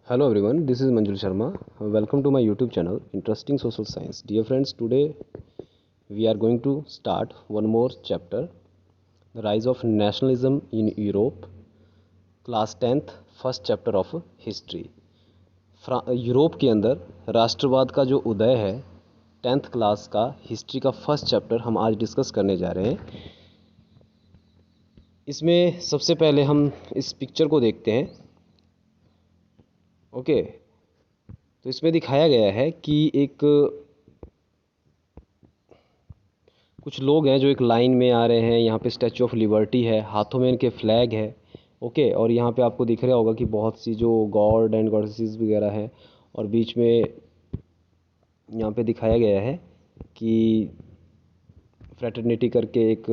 Hello everyone, this is Manjul Sharma. Welcome to my YouTube channel, Interesting Social Science. Dear friends, today we are going to start one more chapter, The Rise of Nationalism in Europe, Class 10th, First Chapter of History. Europe के अंदर राष्ट्रवाद का जो उदय है 10th class का history का first chapter हम आज डिस्कस करने जा रहे हैं। इसमें सबसे पहले हम इस पिक्चर को देखते हैं। ओके, तो इसमें दिखाया गया है कि कुछ लोग हैं जो एक लाइन में आ रहे हैं। यहाँ पे स्टैचू ऑफ लिबर्टी है, हाथों में इनके फ्लैग है। ओके, और यहाँ पे आपको दिख रहा होगा कि बहुत सी जो गॉड एंड गॉडेसेस वगैरह हैं, और बीच में यहाँ पे दिखाया गया है कि फ्रेटर्निटी करके एक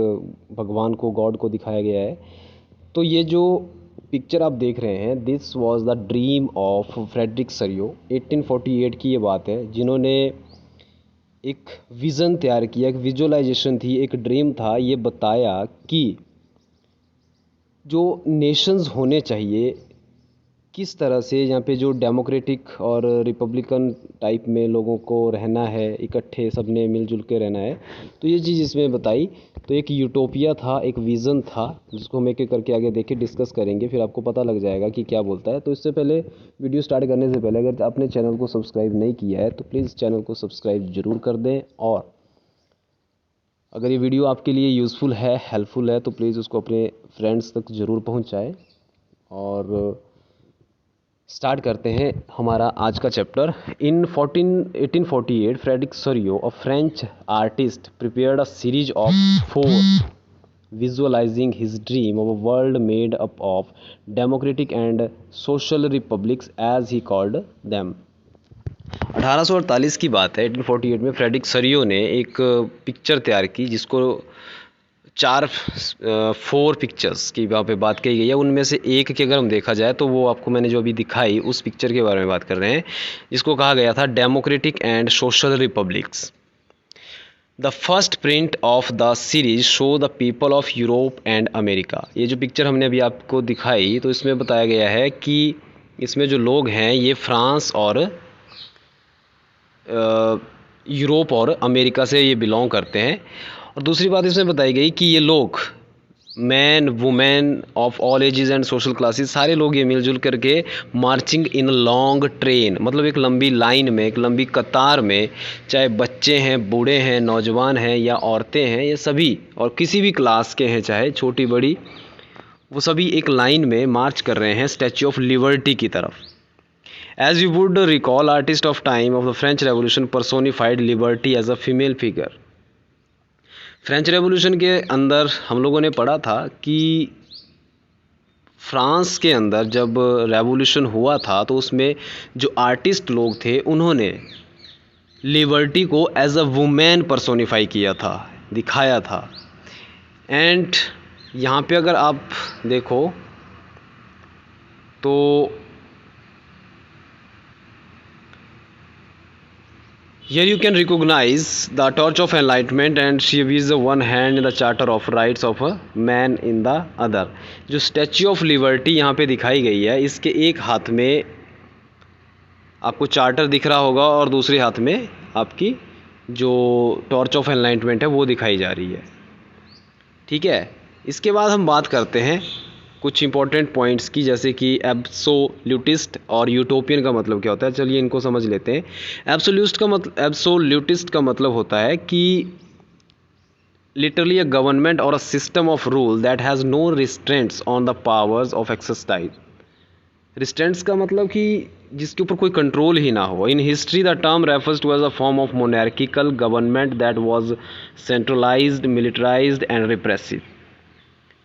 भगवान को, गॉड को दिखाया गया है। तो ये जो पिक्चर आप देख रहे हैं, this was the dream of Frederic Sorrieu. 1848 की ये बात है, जिन्होंने एक विज़न तैयार किया, एक विजुअलाइजेशन थी, एक ड्रीम था। ये बताया कि जो नेशंस होने चाहिए, किस तरह से यहाँ पे जो डेमोक्रेटिक और रिपब्लिकन टाइप में लोगों को रहना है, इकट्ठे सबने मिलजुल के रहना है। तो ये चीज़ इसमें बताई। तो एक यूटोपिया था, एक विज़न था, जिसको हम एक एक करके आगे देखे डिस्कस करेंगे, फिर आपको पता लग जाएगा कि क्या बोलता है। तो इससे पहले, वीडियो स्टार्ट करने से पहले, अगर आपने चैनल को सब्सक्राइब नहीं किया है तो प्लीज़ चैनल को सब्सक्राइब ज़रूर कर दें। और अगर ये वीडियो आपके लिए यूज़फुल है, हेल्पफुल है, तो प्लीज़ उसको अपने फ्रेंड्स तक ज़रूर पहुँचाएँ। और स्टार्ट करते हैं हमारा आज का chapter. In 1848 Frederic Sorrieu, a French artist, prepared a series of 4 visualizing his dream of a world made up of democratic and social republics as he called them। 1848 की बात है। 1848 में फ्रेडरिक सरियो ने एक पिक्चर तैयार की, जिसको 4 पिक्चर्स की वहाँ पे बात कही गई है। उनमें से एक की अगर हम देखा जाए तो वो आपको मैंने जो अभी दिखाई, उस पिक्चर के बारे में बात कर रहे हैं, जिसको कहा गया था democratic and social republics. The first print of the series show the people of Europe and America. ये जो पिक्चर हमने अभी आपको दिखाई, तो इसमें बताया गया है कि इसमें जो लोग हैं ये फ्रांस और यूरोप और अमेरिका से ये बिलोंग करते हैं। और दूसरी बात इसमें बताई गई कि ये लोग, man, women of all ages and social classes, सारे लोग ये मिलजुल करके मार्चिंग इन लॉन्ग ट्रेन, मतलब एक लंबी लाइन में, एक लंबी कतार में, चाहे बच्चे हैं, बूढ़े हैं, नौजवान हैं या औरतें हैं, ये सभी और किसी भी क्लास के हैं, चाहे छोटी बड़ी, वो सभी एक लाइन में मार्च कर रहे हैं स्टैचू ऑफ लिबर्टी की तरफ। As you would recall, artist of time of the French Revolution personified liberty as a female figure। French revolution के अंदर हम लोगों ने पढ़ा था कि फ्रांस के अंदर जब रेवोल्यूशन हुआ था, तो उसमें जो आर्टिस्ट लोग थे, उन्होंने लिबर्टी को एज अ वुमेन पर्सोनिफाई किया था, दिखाया था। एंड यहाँ पे अगर आप देखो तो here you can recognize the torch of enlightenment and she with the one hand in the charter of rights of a man in the other। जो स्टैच्यू ऑफ लिबर्टी यहाँ पे दिखाई गई है, इसके एक हाथ में आपको चार्टर दिख रहा होगा और दूसरे हाथ में आपकी जो टॉर्च ऑफ एनलाइटमेंट है वो दिखाई जा रही है। ठीक है, इसके बाद हम बात करते हैं कुछ इंपॉर्टेंट पॉइंट्स की, जैसे कि एब्सोल्यूटिस्ट और यूटोपियन का मतलब क्या होता है। चलिए इनको समझ लेते हैं। एब्सोल्यूटिस्ट का मतलब होता है कि लिटरली अ गवर्नमेंट और a system of rule that has no restraints on the powers of exercise. Restraints का मतलब कि जिसके ऊपर कोई कंट्रोल ही ना हो। In history the term refers to as a form of monarchical government that was centralised, militarised and repressive.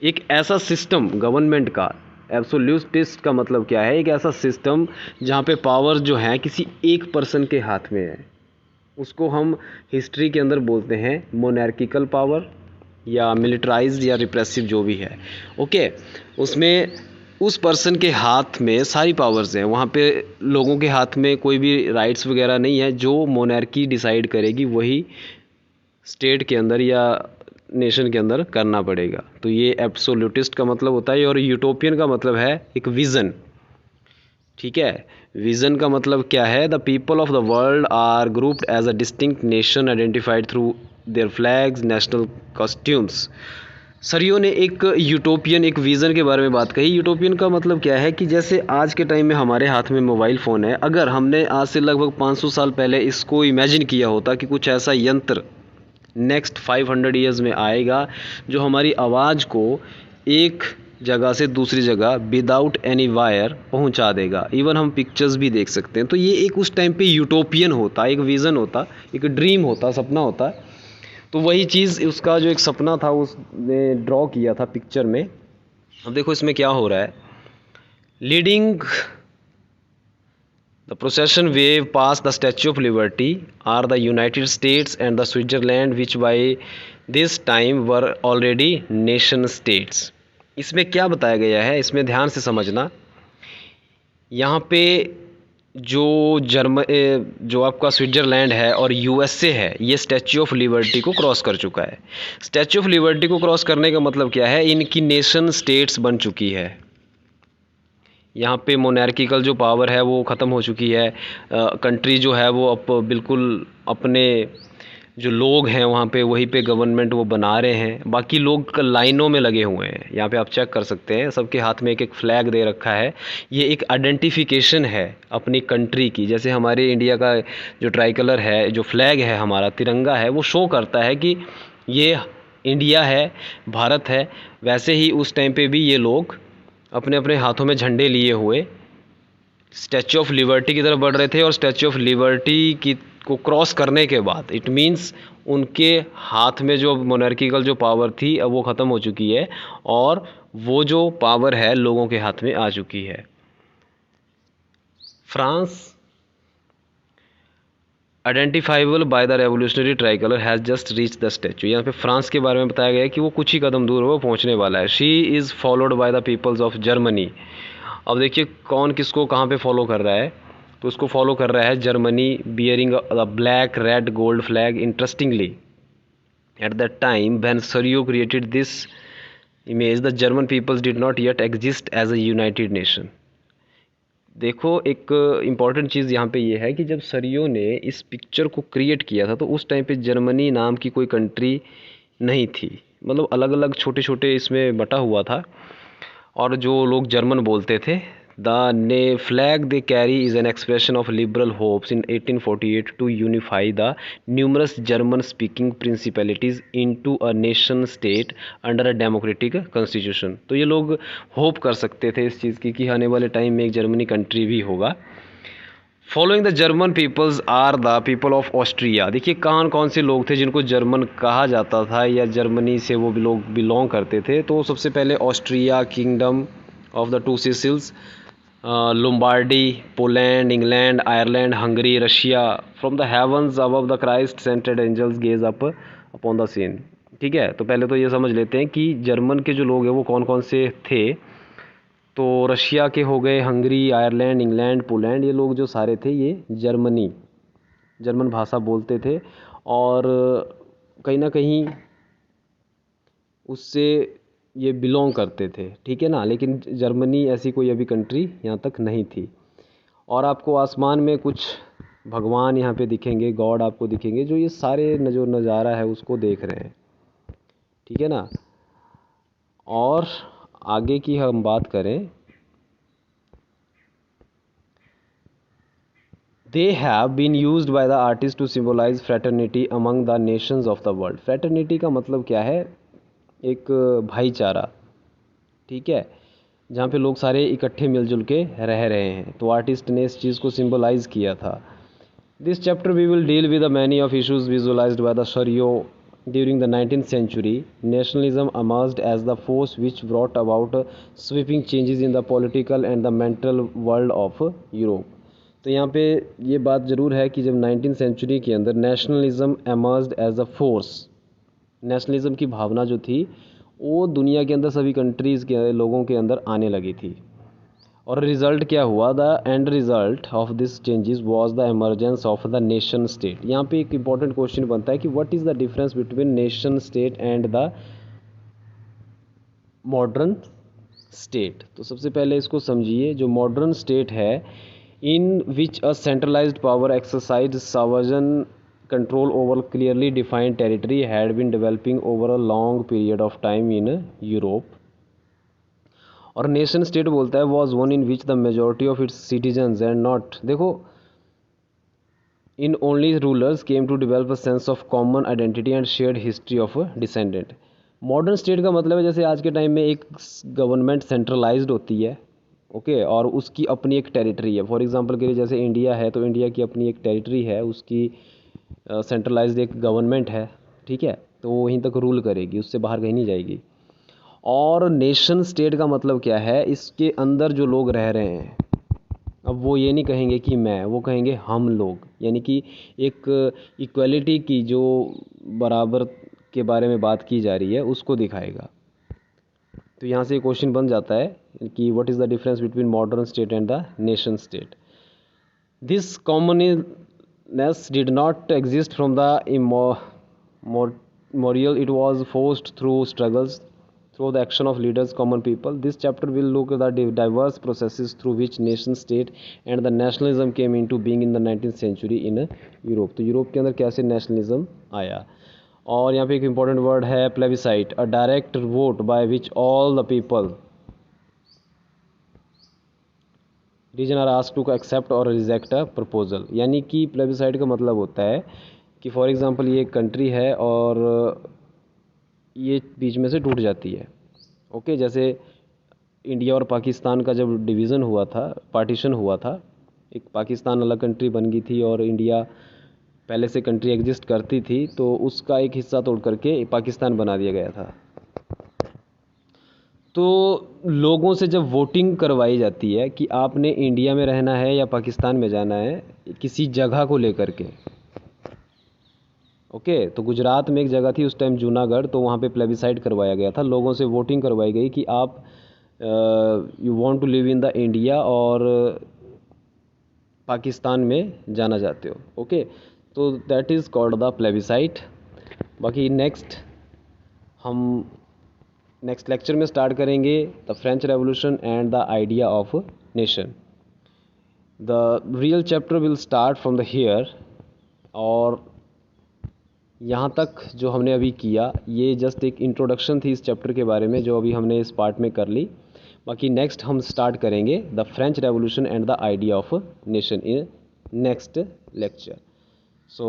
एक ऐसा सिस्टम गवर्नमेंट का, एब्सोल्यूटिस्ट का मतलब क्या है, एक ऐसा सिस्टम जहाँ पे पावर जो है किसी एक पर्सन के हाथ में है, उसको हम हिस्ट्री के अंदर बोलते हैं मोनार्किकल पावर या मिलिटराइज्ड या रिप्रेसिव, जो भी है। ओके, उसमें उस पर्सन के हाथ में सारी पावर्स हैं, वहाँ पे लोगों के हाथ में कोई भी राइट्स वगैरह नहीं है। जो मोनार्की डिसाइड करेगी वही स्टेट के अंदर या नेशन के अंदर करना पड़ेगा। तो ये एब्सोल्यूटिस्ट का मतलब होता है। और यूटोपियन का मतलब है एक विज़न। ठीक है। विजन का मतलब क्या है? The people of the world are grouped as a distinct nation identified through their flags, national costumes. Sorrieu ने एक यूटोपियन, एक विज़न के बारे में बात कही। यूटोपियन का मतलब क्या है कि जैसे आज के टाइम में हमारे हाथ में मोबाइल फ़ोन है, अगर हमने आज से लगभग 500 साल पहले इसको इमेजिन किया होता कि कुछ ऐसा यंत्र नेक्स्ट 500 ईयर्स में आएगा जो हमारी आवाज़ को एक जगह से दूसरी जगह विदाउट एनी वायर पहुंचा देगा, इवन हम पिक्चर्स भी देख सकते हैं, तो ये एक उस टाइम पे यूटोपियन होता, एक विज़न होता, एक ड्रीम होता, सपना होता। तो वही चीज़, उसका जो एक सपना था उसने ड्रॉ किया था पिक्चर में। अब देखो इसमें क्या हो रहा है। Leading the procession wave pass the Statue of Liberty are the United States and the Switzerland which by this time were already nation states. इसमें क्या बताया गया है, इसमें ध्यान से समझना। यहाँ पे जो आपका स्विट्ज़रलैंड है और यूएसए है, ये स्टैच्यू ऑफ लिबर्टी को क्रॉस कर चुका है। स्टैच्यू ऑफ लिबर्टी को क्रॉस करने का मतलब क्या है? इनकी नेशन स्टेट्स बन चुकी है। यहाँ पे मोनार्किकल जो पावर है वो ख़त्म हो चुकी है। कंट्री जो है वो अब बिल्कुल अपने जो लोग हैं वहाँ पे वहीं पे गवर्नमेंट वो बना रहे हैं। बाकी लोग लाइनों में लगे हुए हैं। यहाँ पे आप चेक कर सकते हैं, सबके हाथ में एक एक फ्लैग दे रखा है। ये एक आइडेंटिफिकेशन है अपनी कंट्री की। जैसे हमारे इंडिया का जो ट्राई कलर है, जो फ्लैग है हमारा तिरंगा है, वो शो करता है कि ये इंडिया है, भारत है। वैसे ही उस टाइम पे भी ये लोग अपने अपने हाथों में झंडे लिए हुए स्टैच्यू ऑफ लिबर्टी की तरफ बढ़ रहे थे। और स्टैच्यू ऑफ लिबर्टी की को क्रॉस करने के बाद इट मीन्स उनके हाथ में जो मोनार्किकल जो पावर थी अब वो ख़त्म हो चुकी है और वो जो पावर है लोगों के हाथ में आ चुकी है। France identifiable by the revolutionary try colour has just reach the statue. यहाँ पे फ्रांस के बारे में बताया गया है कि वो कुछ ही कदम दूर वो पहुँचने वाला है। She is followed by the peoples of Germany. अब देखिए कौन किसको कहाँ पे फॉलो कर रहा है। तो उसको फॉलो कर रहा है Germany, bearing the black red gold flag. Interestingly at that time when Sorrieu created this image the German peoples did not yet exist as a united nation. देखो एक इम्पॉर्टेंट चीज़ यहाँ पे ये है कि जब सरियो ने इस पिक्चर को क्रिएट किया था तो उस टाइम पे जर्मनी नाम की कोई कंट्री नहीं थी। मतलब अलग अलग छोटे छोटे इसमें बटा हुआ था और जो लोग जर्मन बोलते थे। द ने flag they carry is an expression of liberal hopes in 1848 to unify the numerous German speaking principalities into a nation state under a democratic constitution. तो ये लोग होप कर सकते थे इस चीज़ की कि आने वाले टाइम में एक जर्मनी कंट्री भी होगा। Following the German peoples are the people of Austria. देखिए कौन से लोग थे जिनको जर्मन कहा जाता था या जर्मनी से वो भी लोग बिलोंग करते थे। तो सबसे पहले Austria kingdom of the two Sicilies, Lombardy, Poland, England, Ireland, Hungary, Russia. From the heavens above the Christ sainted angels gaze up upon the scene. ठीक है, तो पहले तो ये समझ लेते हैं कि जर्मन के जो लोग हैं वो कौन कौन से थे। तो रशिया के हो गए, हंगरी, आयरलैंड, इंग्लैंड, पोलैंड, ये लोग जो सारे थे ये जर्मन भाषा बोलते थे और कहीं ना कहीं उससे ये बिलोंग करते थे। ठीक है ना, लेकिन जर्मनी ऐसी कोई अभी कंट्री यहाँ तक नहीं थी। और आपको आसमान में कुछ भगवान यहाँ पे दिखेंगे, गॉड आपको दिखेंगे जो ये सारे जो नज़ारा है उसको देख रहे हैं। ठीक है ना। और आगे की हम बात करें, they have been used by the artist to symbolize fraternity among the nations of the world। fraternity का मतलब क्या है? एक भाईचारा। ठीक है, जहाँ पे लोग सारे इकट्ठे मिलजुल के रह रहे हैं। तो आर्टिस्ट ने इस चीज़ को सिंबलाइज किया था। This chapter we will deal with the many of issues visualised by the Sorrieu during the 19th century। nationalism emerged as the force which brought about sweeping changes in the political and the mental world of Europe। तो यहाँ पे ये बात ज़रूर है कि जब 19th century के अंदर nationalism emerged as a force, nationalism की भावना जो थी वो दुनिया के अंदर सभी कंट्रीज़ के लोगों के अंदर आने लगी थी। और रिज़ल्ट क्या हुआ? The end result of this changes was the emergence of the nation state. यहाँ पे एक इम्पॉर्टेंट क्वेश्चन बनता है कि what is the difference between nation state and the modern state. तो सबसे पहले इसको समझिए, जो मॉडर्न स्टेट है, in which a centralised power exercise sovereign control over clearly defined territory had been developing over a long period of time in Europe. और nation state बोलता है was one in which the majority of its citizens and not, देखो, in only rulers came to develop a sense of common identity and shared history of descendant. Modern state का मतलब है जैसे आज के time में एक गवर्नमेंट सेंट्रलाइज्ड होती है, ओके, और उसकी अपनी एक टेरिटरी है। फॉर एग्जांपल के लिए जैसे इंडिया है, तो इंडिया की अपनी एक टेरिटरी है, उसकी सेंट्रलाइज्ड एक गवर्नमेंट है, ठीक है, तो वो वहीं तक रूल करेगी, उससे बाहर कहीं नहीं जाएगी। और नेशन स्टेट का मतलब क्या है, इसके अंदर जो लोग रह रहे हैं, अब वो ये नहीं कहेंगे कि मैं, वो कहेंगे हम लोग, यानी कि एक इक्वलिटी की जो बराबर के बारे में बात की जा रही है उसको दिखाएगा। तो यहाँ से क्वेश्चन बन जाता है कि what is the difference between modern state and the nation state. This commonness did not exist from the memorial, it was forced through struggles, through the action of leaders, common people. This chapter will look at the diverse processes through which nation state and the nationalism came into being in the 19th century in Europe. तो Europe के अंदर कैसे nationalism आया। और यहाँ पे एक important word है plebiscite, a direct vote by which all the people region are asked to accept और रिजेक्ट अ प्रपोजल। यानी कि प्लेबिसाइट का मतलब होता है कि फॉर एग्जांपल ये एक कंट्री है और ये बीच में से टूट जाती है, ओके, जैसे इंडिया और पाकिस्तान का जब डिवीज़न हुआ था, पार्टीशन हुआ था, एक पाकिस्तान अलग कंट्री बन गई थी और इंडिया पहले से कंट्री एग्जिस्ट करती थी, तो उसका एक हिस्सा तोड़ करके पाकिस्तान बना दिया गया था। तो लोगों से जब वोटिंग करवाई जाती है कि आपने इंडिया में रहना है या पाकिस्तान में जाना है, किसी जगह को लेकर के, ओके, तो गुजरात में एक जगह थी उस टाइम जूनागढ़, तो वहाँ पे प्लेबिसाइट करवाया गया था, लोगों से वोटिंग करवाई गई कि आप you want to live in the India और पाकिस्तान में जाना चाहते हो, ओके। तो that is called the plebiscite. बाकी हम नेक्स्ट लेक्चर में स्टार्ट करेंगे the French revolution and the idea of nation. The real chapter will start from the here. और यहाँ तक जो हमने अभी किया ये जस्ट एक इंट्रोडक्शन थी इस चैप्टर के बारे में, जो अभी हमने इस पार्ट में कर ली। बाकी नेक्स्ट हम स्टार्ट करेंगे the French revolution and the idea of nation in next lecture. So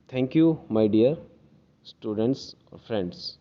thank you my dear students और फ्रेंड्स।